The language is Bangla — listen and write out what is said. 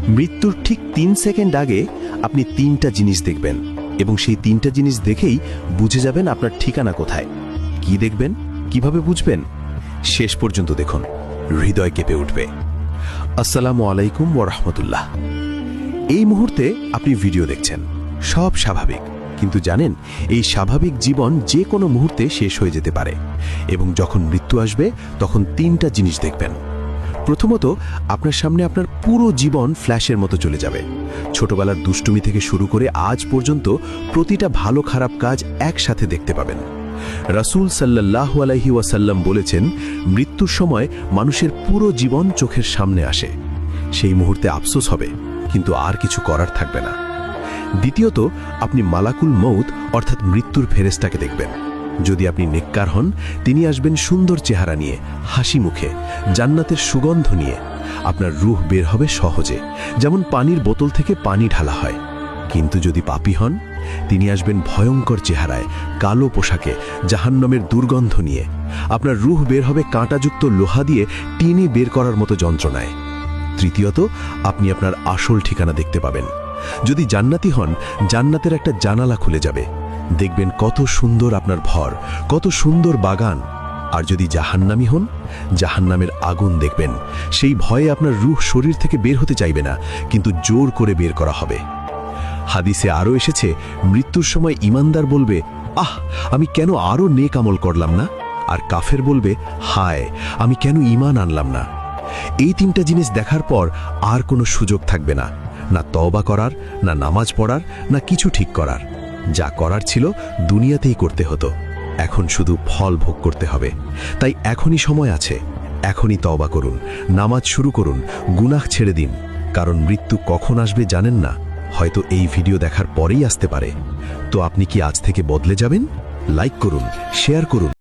মৃত্যুর ঠিক 3 সেকেন্ড আগে আপনি 3টা জিনিস দেখবেন এবং সেই 3টা জিনিস দেখেই বুঝে যাবেন আপনার ঠিকানা কোথায়। কি দেখবেন, কিভাবে বুঝবেন? শেষ পর্যন্ত দেখুন, হৃদয় কেঁপে উঠবে। আসসালামু আলাইকুম ওয়া রাহমাতুল্লাহ। এই মুহূর্তে আপনি ভিডিও দেখছেন, সব স্বাভাবিক, কিন্তু জানেন এই স্বাভাবিক জীবন যে কোনো মুহূর্তে শেষ হয়ে যেতে পারে এবং যখন মৃত্যু আসবে তখন 3টা জিনিস দেখবেন। প্রথমত, আপনার সামনে আপনার পুরো জীবন ফ্ল্যাশের মতো চলে যাবে। ছোটবেলার দুষ্টুমি থেকে শুরু করে আজ পর্যন্ত প্রতিটা ভালো খারাপ কাজ একসাথে দেখতে পাবেন। রাসূল সাল্লাল্লাহু আলাইহি ওয়াসাল্লাম বলেছেন, মৃত্যুর সময় মানুষের পুরো জীবন চোখের সামনে আসে। সেই মুহূর্তে আফসোস হবে, কিন্তু আর কিছু করার থাকবে না। দ্বিতীয়ত, আপনি মালাকুল মউত অর্থাৎ মৃত্যুর ফেরেশতাকে দেখবেন। যদি আপনি নেককার হন, তিনি আসবেন সুন্দর চেহারা নিয়ে, হাসি মুখে, জান্নাতের সুগন্ধ নিয়ে। আপনার রূহ বের হবে সহজে, যেমন পানির বোতল থেকে পানি ঢালা হয়। কিন্তু যদি পাপী হন, তিনি আসবেন ভয়ঙ্কর চেহারায়, কালো পোশাকে, জাহান্নামের দুর্গন্ধ নিয়ে। আপনার রূহ বের হবে কাঁটাযুক্ত লোহা দিয়ে টেনে বের করার মতো যন্ত্রণায়। তৃতীয়ত, আপনি আপনার আসল ঠিকানা দেখতে পাবেন। যদি জান্নাতি হন, জান্নাতের একটা জানালা খুলে যাবে, দেখবেন কত সুন্দর আপনার ঘর, কত সুন্দর বাগান। আর যদি জাহান্নামী হন, জাহান্নামের আগুন দেখবেন। সেই ভয়ে আপনার রূহ শরীর থেকে বের হতে চাইবে না, কিন্তু জোর করে বের করা হবে। হাদিসে আরও এসেছে, মৃত্যুর সময় ঈমানদার বলবে, আহ, আমি কেন আরও নেক আমল করলাম না? আর কাফের বলবে, হায়, আমি কেন ঈমান আনলাম না? এই 3টা জিনিস দেখার পর আর কোনো সুযোগ থাকবে না, না তওবা করার, না নামাজ পড়ার, না কিছু ঠিক করার। যা করার ছিল দুনিয়াতেই করতে হতো, এখন শুধু ফল ভোগ করতে হবে। তাই এখনই সময় আছে, এখনই তওবা করুন, নামাজ শুরু করুন, গুনাহ ছেড়ে দিন। কারণ মৃত্যু কখন আসবে জানেন না, হয়তো এই ভিডিও দেখার পরেই আসতে পারে। তো আপনি কি আজ থেকে বদলে যাবেন? লাইক করুন, শেয়ার করুন।